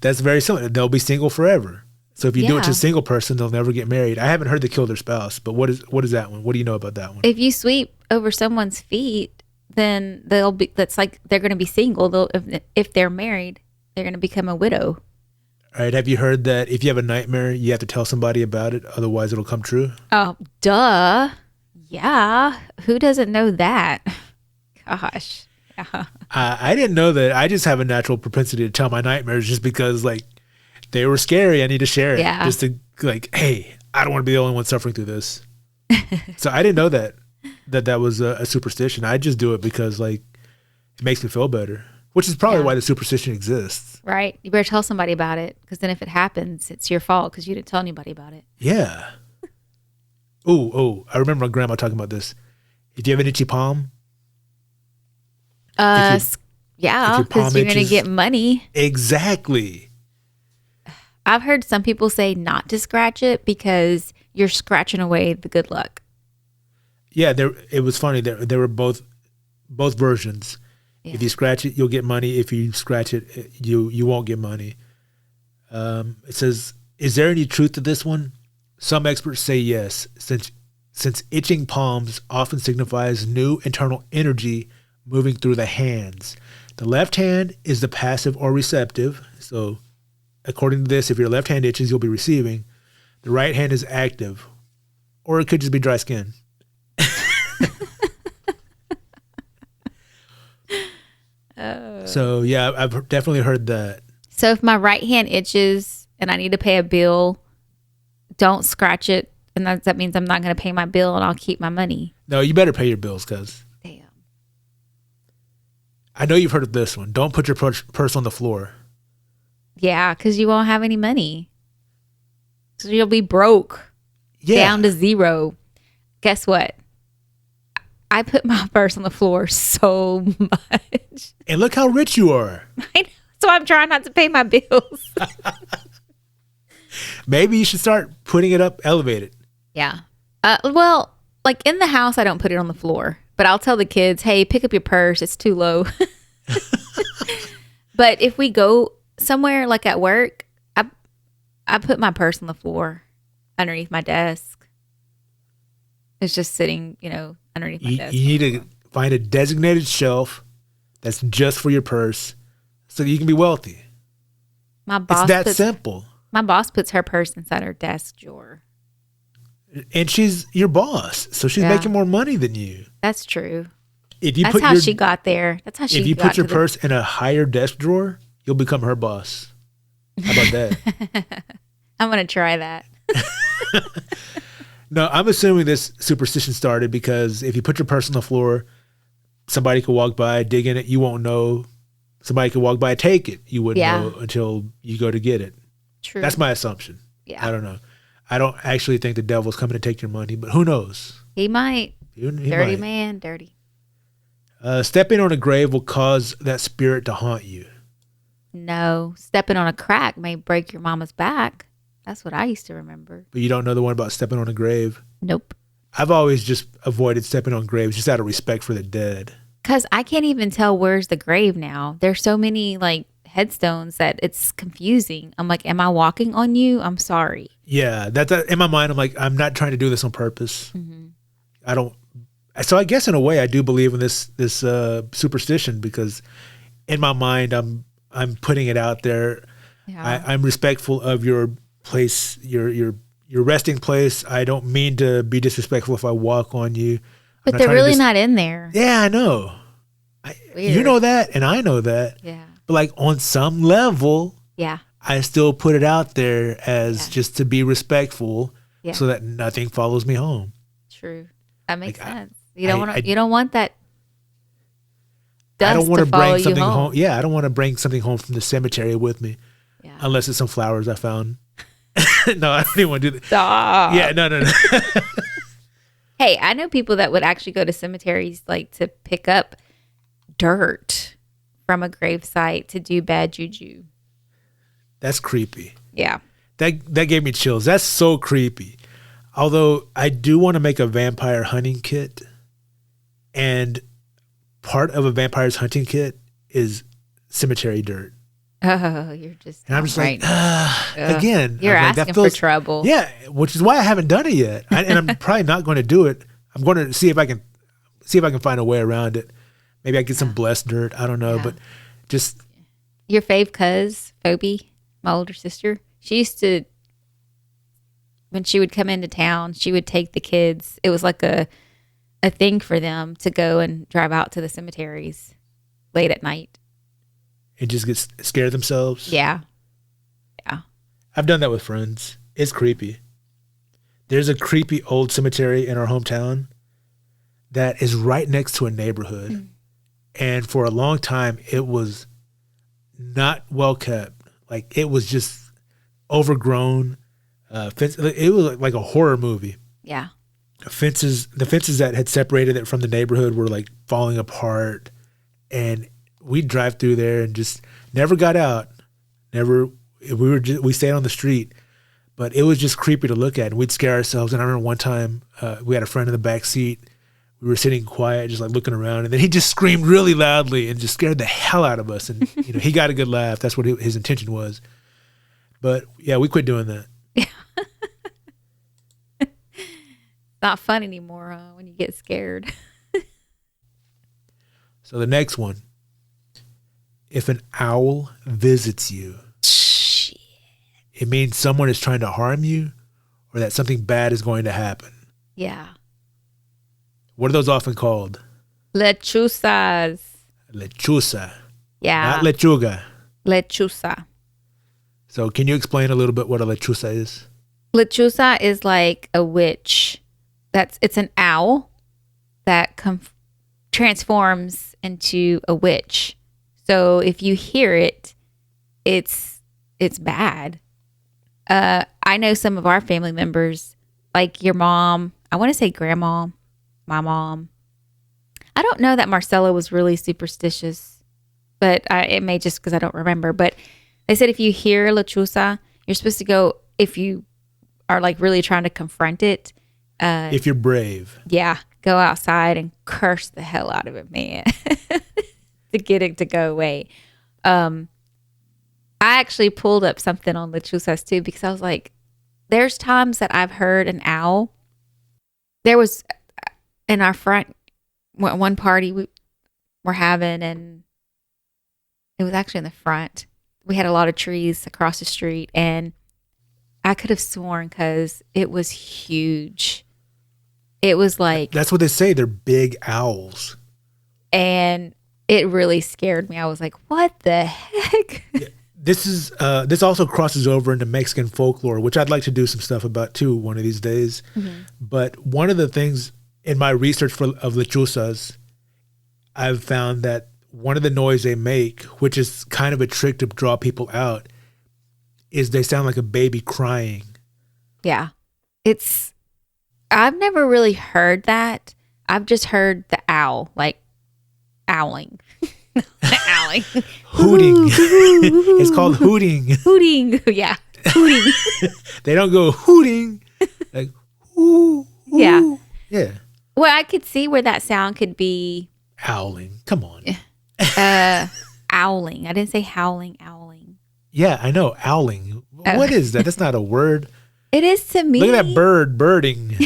That's very similar. They'll be single forever. So if you do it to a single person, they'll never get married. I haven't heard they kill their spouse, but what is that one? What do you know about that one? If you sweep over someone's feet, then that's like they're going to be single. If they're married, they're going to become a widow. All right. Have you heard that if you have a nightmare, you have to tell somebody about it, otherwise it'll come true? Oh, duh. Yeah. Who doesn't know that? Gosh. Yeah. I didn't know that. I just have a natural propensity to tell my nightmares just because, like, they were scary. I need to share it. Yeah. Just to, like, hey, I don't want to be the only one suffering through this. So I didn't know that was a superstition. I just do it because, like, it makes me feel better, which is probably why the superstition exists. Right. You better tell somebody about it, because then if it happens, it's your fault because you didn't tell anybody about it. Yeah. Oh, I remember my grandma talking about this. If you have an itchy palm. Yeah, because you're going to get money. Exactly. I've heard some people say not to scratch it because you're scratching away the good luck. Yeah, it was funny. There were both versions. Yeah. If you scratch it, you'll get money. If you scratch it, you won't get money. It says, is there any truth to this one? Some experts say yes, since itching palms often signifies new internal energy moving through the hands. The left hand is the passive or receptive. So according to this, if your left hand itches, you'll be receiving. The right hand is active, or it could just be dry skin. So yeah, I've definitely heard that. So if my right hand itches and I need to pay a bill, don't scratch it, and that means I'm not going to pay my bill and I'll keep my money. No, you better pay your bills, cuz. Damn. I know you've heard of this one. Don't put your purse on the floor. Yeah, because you won't have any money. So you'll be broke. Yeah. Down to zero. Guess what? I put my purse on the floor so much. And look how rich you are. I know. So I'm trying not to pay my bills. Maybe you should start putting it up elevated. Yeah. Well, like in the house, I don't put it on the floor. But I'll tell the kids, hey, pick up your purse. It's too low. But if we go somewhere like at work, I put my purse on the floor underneath my desk. It's just sitting, underneath my desk. You need to find a designated shelf that's just for your purse so that you can be wealthy. It's that simple. My boss puts her purse inside her desk drawer. And she's your boss, so she's making more money than you. That's true. That's how she got there. That's how she got If you put your purse in a higher desk drawer, you'll become her boss. How about that? I'm going to try that. No, I'm assuming this superstition started because if you put your purse on the floor, somebody could walk by, dig in it, you won't know. Somebody could walk by, take it. You wouldn't know until you go to get it. True. That's my assumption. Yeah. I don't know. I don't actually think the devil's coming to take your money, but who knows? He might. He dirty might. Man, dirty. Stepping on a grave will cause that spirit to haunt you. No. Stepping on a crack may break your mama's back. That's what I used to remember. But you don't know the one about stepping on a grave? Nope. I've always just avoided stepping on graves just out of respect for the dead. Because I can't even tell where's the grave now. There's so many headstones that it's confusing. I'm like, am I walking on you? I'm sorry. Yeah, that's in my mind. I'm like, I'm not trying to do this on purpose. Mm-hmm. I don't. So I guess in a way I do believe in this superstition because in my mind I'm putting it out there. Yeah. I'm respectful of your place, your resting place. I don't mean to be disrespectful if I walk on you. But they're really not in there. Yeah, I know. You know that, and I know that. Yeah. But on some level, yeah, I still put it out there as just to be respectful, so that nothing follows me home. True, that makes sense. You don't want that dust I don't want to follow bring something you home. Yeah, I don't want to bring something home from the cemetery with me, unless it's some flowers I found. No, I don't even want to do that. Stop. Yeah, no. Hey, I know people that would actually go to cemeteries to pick up dirt from a gravesite to do bad juju. That's creepy. Yeah. That gave me chills. That's so creepy. Although I do want to make a vampire hunting kit, and part of a vampire's hunting kit is cemetery dirt. Oh, you're just. And I'm just again. You're asking for trouble. Yeah, which is why I haven't done it yet, and I'm probably not going to do it. I'm going to see if I can find a way around it. Maybe I get some blessed dirt. I don't know, but just your fave cuz Phoebe, my older sister. She used to, when she would come into town, she would take the kids. It was like a thing for them to go and drive out to the cemeteries late at night. And just get scared themselves? Yeah. Yeah. I've done that with friends. It's creepy. There's a creepy old cemetery in our hometown that is right next to a neighborhood. Mm. And for a long time, it was not well kept. It was just overgrown. It was like a horror movie. Yeah. The fences that had separated it from the neighborhood were falling apart. And we'd drive through there and just never got out. We stayed on the street, but it was just creepy to look at. And we'd scare ourselves. And I remember one time we had a friend in the back seat. We were sitting quiet, just looking around, and then he just screamed really loudly and just scared the hell out of us. And he got a good laugh. That's what his intention was. But yeah, we quit doing that. Yeah. Not fun anymore when you get scared. So the next one. If an owl visits you, shit, it means someone is trying to harm you or that something bad is going to happen. Yeah. What are those often called? Lechuzas. Lechuza. Yeah. Not lechuga. Lechuza. So can you explain a little bit what a lechuza is? Lechuza is like a witch. It's an owl that transforms into a witch. So if you hear it, it's bad. I know some of our family members, like your mom, I want to say grandma, my mom. I don't know that Marcella was really superstitious, but it may just because I don't remember. But they said if you hear lechuza, you're supposed to go, if you are really trying to confront it. If you're brave. Yeah. Go outside and curse the hell out of it, man. to get it to go away. I actually pulled up something on Lechuzas too, because I was like, there's times that I've heard an owl. There was in our front one party we were having, and it was actually in the front. We had a lot of trees across the street, and I could have sworn because it was huge. It was like... That's what they say. They're big owls. And it really scared me. I was like, what the heck? Yeah. This also crosses over into Mexican folklore, which I'd like to do some stuff about too one of these days. Mm-hmm. But one of the things in my research of lechuzas, I've found that one of the noise they make, which is kind of a trick to draw people out, is they sound like a baby crying. Yeah. I've never really heard that. I've just heard the owl, like owling. Owling. Hooting. It's called hooting. Hooting. Yeah. Hooting. They don't go hooting. Like, ooh, ooh. Yeah. Yeah. Well, I could see where that sound could be. Owling. Come on. Owling. I didn't say howling, owling. Yeah, I know. Owling. Oh. What is that? That's not a word. It is to me. Look at that bird birding.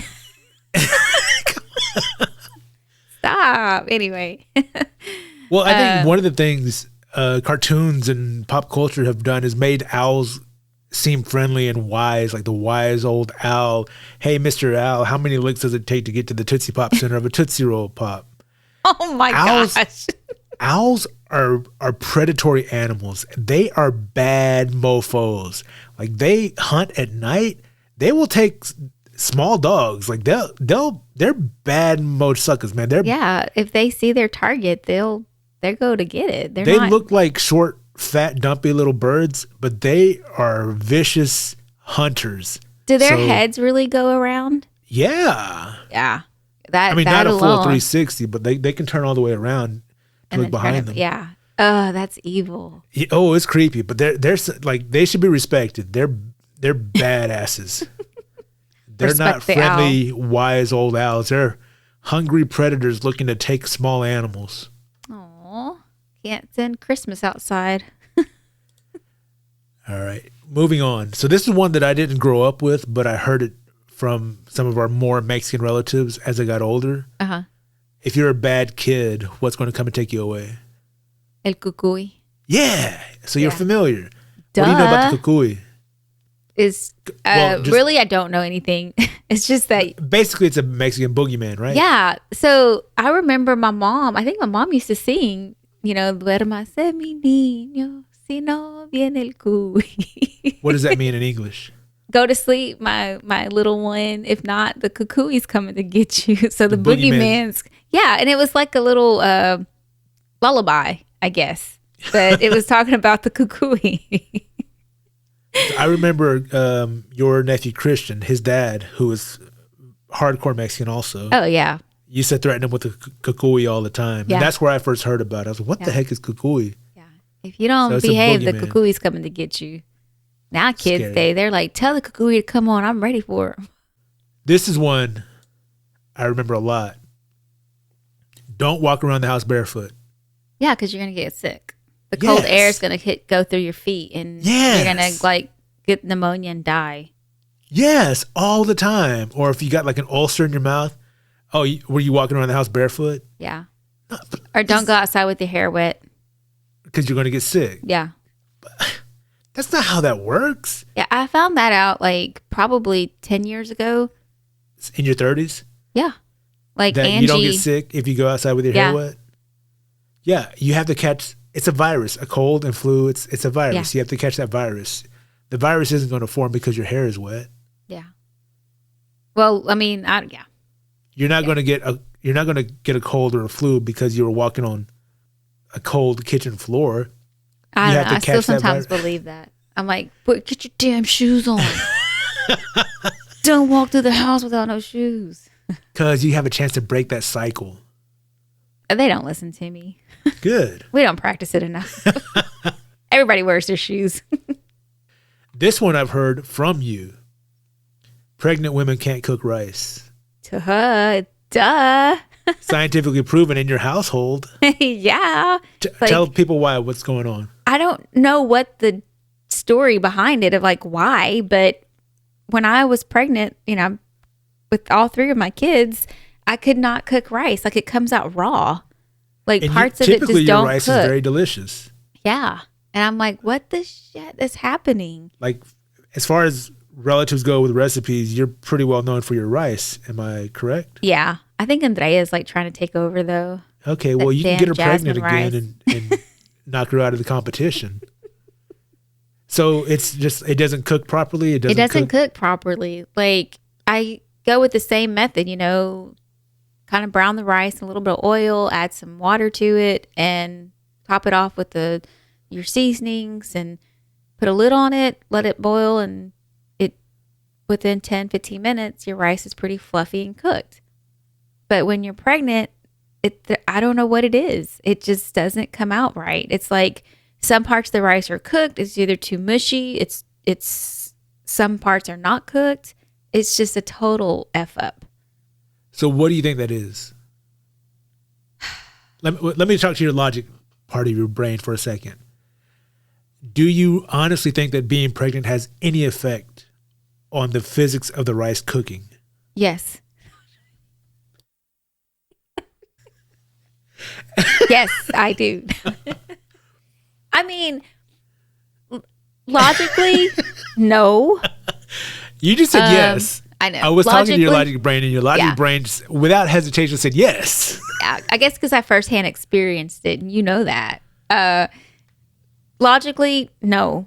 Stop. Anyway. Well, I think one of the things cartoons and pop culture have done is made owls seem friendly and wise, like the wise old owl. Hey, Mr. Owl, how many licks does it take to get to the Tootsie Pop center of a Tootsie Roll Pop? Oh my gosh. Owls are predatory animals. They are bad mofos. Like, they hunt at night. They will take small dogs. Like, they're bad mo suckers, man. If they see their target, they'll go to get it. They look like short, fat, dumpy little birds, but they are vicious hunters. Do their heads really go around? Yeah. Yeah. Not a full 360, but they can turn all the way around to look behind them. Yeah. Oh, that's evil. Yeah, oh, it's creepy, but they're like, they should be respected. They're badasses. They're not friendly, wise old owls. They're hungry predators looking to take small animals. Aw, can't send Christmas outside. All right, moving on. So this is one that I didn't grow up with, but I heard it from some of our more Mexican relatives as I got older. Uh-huh. If you're a bad kid, what's going to come and take you away? El cucuy. Yeah. So you're familiar. Duh. What do you know about the cucuy? Really, I don't know anything. It's just that basically it's a Mexican boogeyman, right? Yeah. So I remember I think my mom used to sing, duérmase mi niño, si no viene el cuy. What does that mean in English? Go to sleep, my little one. If not, the cucuy's coming to get you. So the boogeyman's, yeah. And it was like a little lullaby, I guess. But it was talking about the cucuy. I remember your nephew Christian, his dad, who was hardcore Mexican also. Oh, yeah. You used to threaten him with the cucuy all the time. Yeah. And that's where I first heard about it. I was like, what the heck is cucuy? Yeah. If you don't behave, the cucuy's coming to get you. Now kids, they're like, tell the cucuy to come on. I'm ready for him. This is one I remember a lot. Don't walk around the house barefoot. Yeah, because you're going to get sick. The cold air is going to go through your feet, and you're going to get pneumonia and die. Yes, all the time. Or if you got like an ulcer in your mouth, were you walking around the house barefoot? Yeah. Or don't go outside with your hair wet. Because you're going to get sick. Yeah. But that's not how that works. Yeah, I found that out like probably 10 years ago. In your 30s? Yeah. Like that Angie. You don't get sick if you go outside with your hair wet? Yeah, you have to catch... It's a virus, a cold and flu. It's a virus. Yeah. You have to catch that virus. The virus isn't going to form because your hair is wet. Yeah. Well, I mean, yeah. You're not going to get a cold or a flu because you were walking on a cold kitchen floor. I still sometimes believe that. I'm like, get your damn shoes on. Don't walk through the house without no shoes. Because you have a chance to break that cycle. They don't listen to me. Good. We don't practice it enough. Everybody wears their shoes. This one I've heard from you. Pregnant women can't cook rice. Duh. scientifically proven in your household. Yeah. Tell people what's going on. I don't know what the story behind it of like why, but when I was pregnant, with all 3 of my kids, I could not cook rice. Like it comes out raw. Like And parts of it just typically your don't rice cook. is very delicious. Yeah. And I'm like, what the shit is happening? Like, as far as relatives go with recipes, you're pretty well known for your rice. Am I correct? Yeah. I think Andrea's like trying to take over though. Okay, well, you can damn get her jasmine pregnant again and knock her out of the competition. So it's just, it doesn't cook properly? It doesn't cook properly. Like I go with the same method, kind of brown the rice in a little bit of oil, add some water to it, and top it off with your seasonings and put a lid on it, let it boil, and within 10, 15 minutes, your rice is pretty fluffy and cooked. But when you're pregnant, I don't know what it is. It just doesn't come out right. It's like some parts of the rice are cooked. It's either too mushy. It's some parts are not cooked. It's just a total F up. So what do you think that is? Let me talk to your logic part of your brain for a second. Do you honestly think that being pregnant has any effect on the physics of the rice cooking? Yes. Yes, I do. I mean, logically, no. You just said yes. I know. I was talking to your logic brain, and your logic brain, just, without hesitation, said yes. I guess because I firsthand experienced it, and you know that. Logically, no.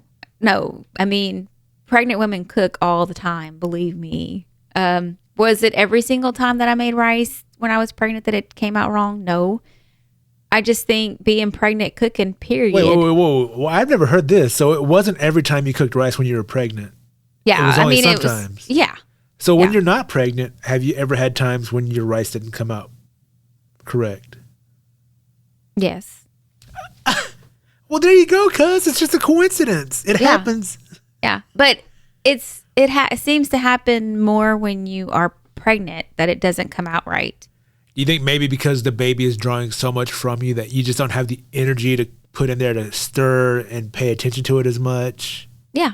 I mean, pregnant women cook all the time, believe me. Was it every single time that I made rice when I was pregnant that it came out wrong? No. I just think being pregnant cooking, period. Wait, whoa. Well, I've never heard this. So it wasn't every time you cooked rice when you were pregnant. Yeah, it was only sometimes. It was, yeah. So when you're not pregnant, have you ever had times when your rice didn't come out correct? Yes. Well, there you go, cuz. It's just a coincidence. It happens. Yeah, but it seems to happen more when you are pregnant that it doesn't come out right. You think maybe because the baby is drawing so much from you that you just don't have the energy to put in there to stir and pay attention to it as much? Yeah.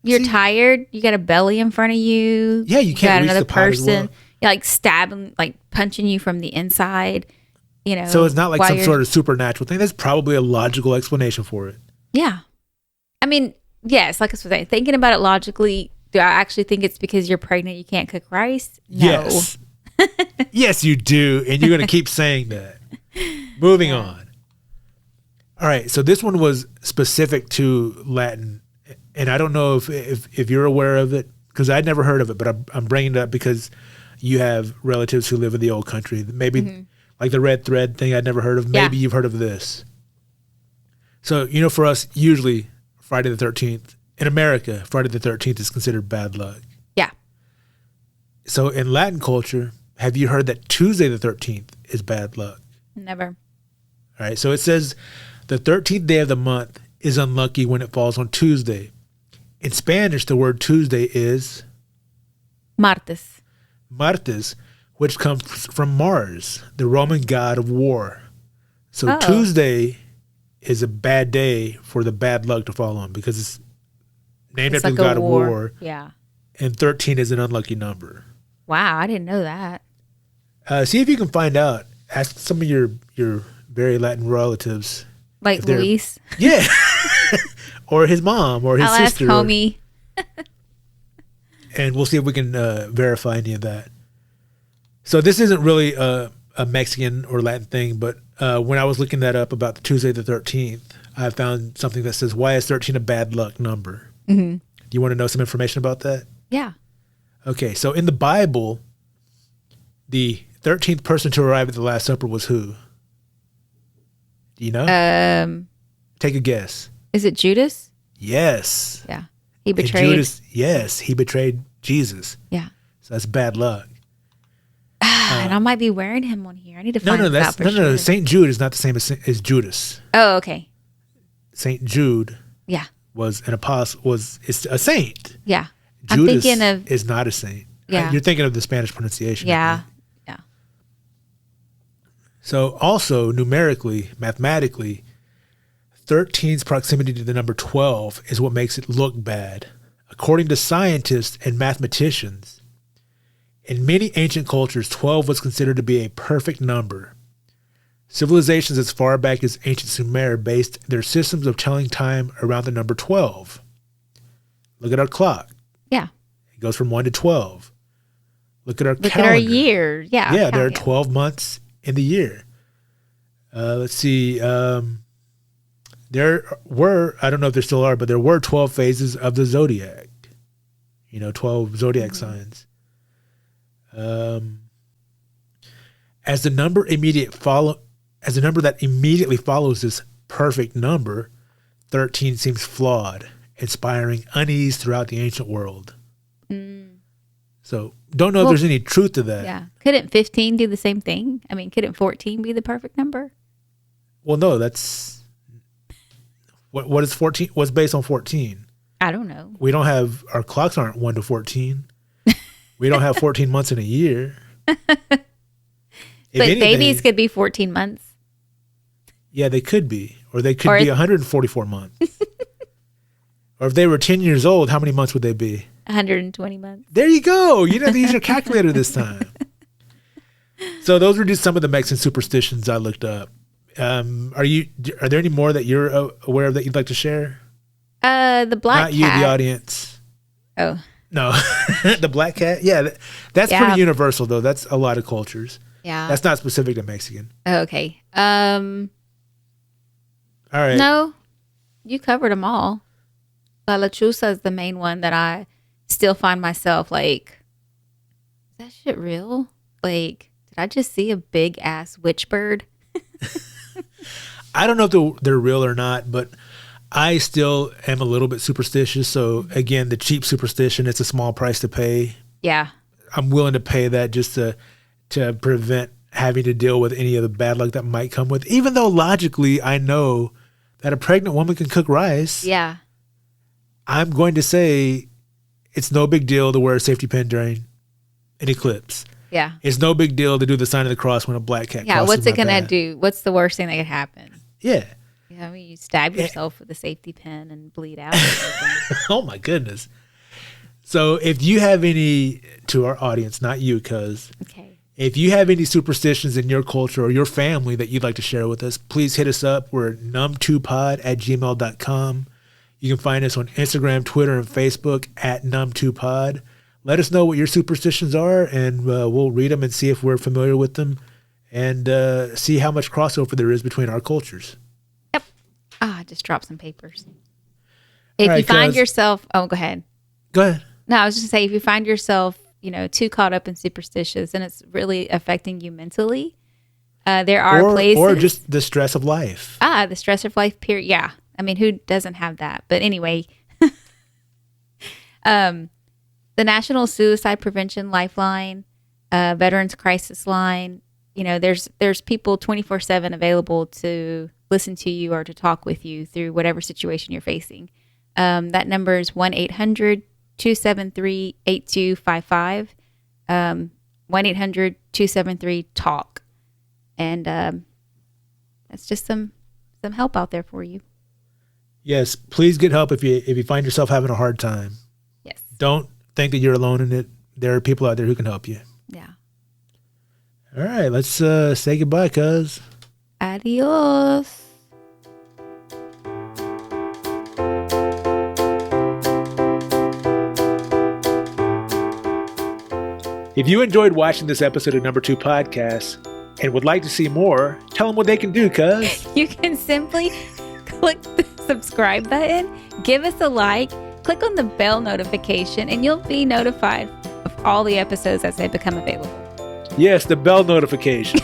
You're tired. You got a belly in front of you. Yeah, you can't reach another the pot as person. well. You're like stabbing, like punching you from the inside. So it's not like some sort of supernatural thing. There's probably a logical explanation for it. Yeah. I mean, yes, like I was saying, thinking about it logically, do I actually think it's because you're pregnant you can't cook rice? No. Yes. Yes, you do. And you're going to keep saying that. Moving on. All right. So this one was specific to Latin. And I don't know if you're aware of it, because I'd never heard of it, but I'm bringing it up because you have relatives who live in the old country. Maybe like the red thread thing I'd never heard of. Maybe you've heard of this. So, for us, usually Friday the 13th, in America, Friday the 13th is considered bad luck. Yeah. So in Latin culture, have you heard that Tuesday the 13th is bad luck? Never. All right. So it says the 13th day of the month is unlucky when it falls on Tuesday. In Spanish, the word Tuesday is Martes. Martes, which comes from Mars, the Roman god of war. So Tuesday is a bad day for the bad luck to fall on because it's named after the god of war. Yeah. And 13 is an unlucky number. Wow, I didn't know that. See if you can find out. Ask some of your very Latin relatives. Like Luis? Yeah. Or his mom or his I'll sister. Ask homie. And we'll see if we can verify any of that. So this isn't really a Mexican or Latin thing, but when I was looking that up about the Tuesday the 13th, I found something that says, why is 13 a bad luck number? Mm-hmm. Do you want to know some information about that? Yeah. Okay, so in the Bible, the 13th person to arrive at the Last Supper was who? Do you know? Take a guess. Is it Judas? Yes. Yeah. He betrayed. Judas, yes, he betrayed Jesus. Yeah. So that's bad luck. And I might be wearing him on here. I need to find this out for sure. No. St. Jude is not the same as Judas. Oh, okay. St. Jude. Yeah. Was an apostle. It's a saint. Yeah. Judas I'm thinking of is not a saint. Yeah. You're thinking of the Spanish pronunciation. Yeah. Yeah. So also numerically, mathematically, 13's proximity to the number 12 is what makes it look bad. According to scientists and mathematicians, in many ancient cultures, 12 was considered to be a perfect number. Civilizations as far back as ancient Sumer based their systems of telling time around the number 12. Look at our clock. Yeah. It goes from 1 to 12. Look at our calendar. Look at our year. Yeah. Yeah, there are 12 months in the year. Let's see. There were, I don't know if there still are, but there were 12 phases of the zodiac. 12 zodiac signs. As the number that immediately follows this perfect number, 13 seems flawed, inspiring unease throughout the ancient world. So don't know if there's any truth to that. Yeah. Couldn't 15 do the same thing? I mean, couldn't 14 be the perfect number? Well, no, that's what is 14? What's based on 14? I don't know. We don't have, our clocks aren't 1 to 14. We don't have 14 months in a year. But babies could be 14 months. Yeah, they could be. Or they could be 144 months. Or if they were 10 years old, how many months would they be? 120 months. There you go. You didn't have to use your calculator this time. So those were just some of the Mexican superstitions I looked up. Are there any more that you're aware of that you'd like to share? The black cat. Not you, the audience. Oh. No. The black cat? Yeah. That's pretty universal, though. That's a lot of cultures. Yeah. That's not specific to Mexican. Oh, okay. All right. No, you covered them all. La Lechuza is the main one that I still find myself like, is that shit real? Like, did I just see a big ass witch bird? I don't know if they're real or not, but I still am a little bit superstitious. So again, the cheap superstition, it's a small price to pay. Yeah. I'm willing to pay that just to prevent having to deal with any of the bad luck that might come with, even though logically I know that a pregnant woman can cook rice. Yeah. I'm going to say it's no big deal to wear a safety pin during an eclipse. Yeah. It's no big deal to do the sign of the cross when a black cat crosses what's it my going to path. do? What's the worst thing that could happen? Yeah. I mean, you stab yourself with a safety pin and bleed out or something. Oh, my goodness. So if you have any, to our audience, not you, cuz. Okay. If you have any superstitions in your culture or your family that you'd like to share with us, please hit us up. We're num2pod@gmail.com. You can find us on Instagram, Twitter, and Facebook @num2pod. Let us know what your superstitions are, and we'll read them and see if we're familiar with them and see how much crossover there is between our cultures. Yep. I just dropped some papers. If you find yourself... Oh, go ahead. Go ahead. No, I was just going to say, if you find yourself, too caught up in superstitions and it's really affecting you mentally, there are places... Or just the stress of life. The stress of life, period. Yeah. I mean, who doesn't have that? But anyway, the National Suicide Prevention Lifeline, Veterans Crisis Line, there's people 24/7 available to listen to you or to talk with you through whatever situation you're facing. That number is 1-800-273-8255, 1-800-273-TALK. And that's just some help out there for you. Yes, please get help if you find yourself having a hard time. Yes. Don't think that you're alone in it. There are people out there who can help you. Yeah. All right, let's say goodbye, cuz. Adios. If you enjoyed watching this episode of Number 2 Podcast and would like to see more, tell them what they can do, cuz. You can simply click the subscribe button, give us a like, click on the bell notification, and you'll be notified of all the episodes as they become available. Yes, the bell notification.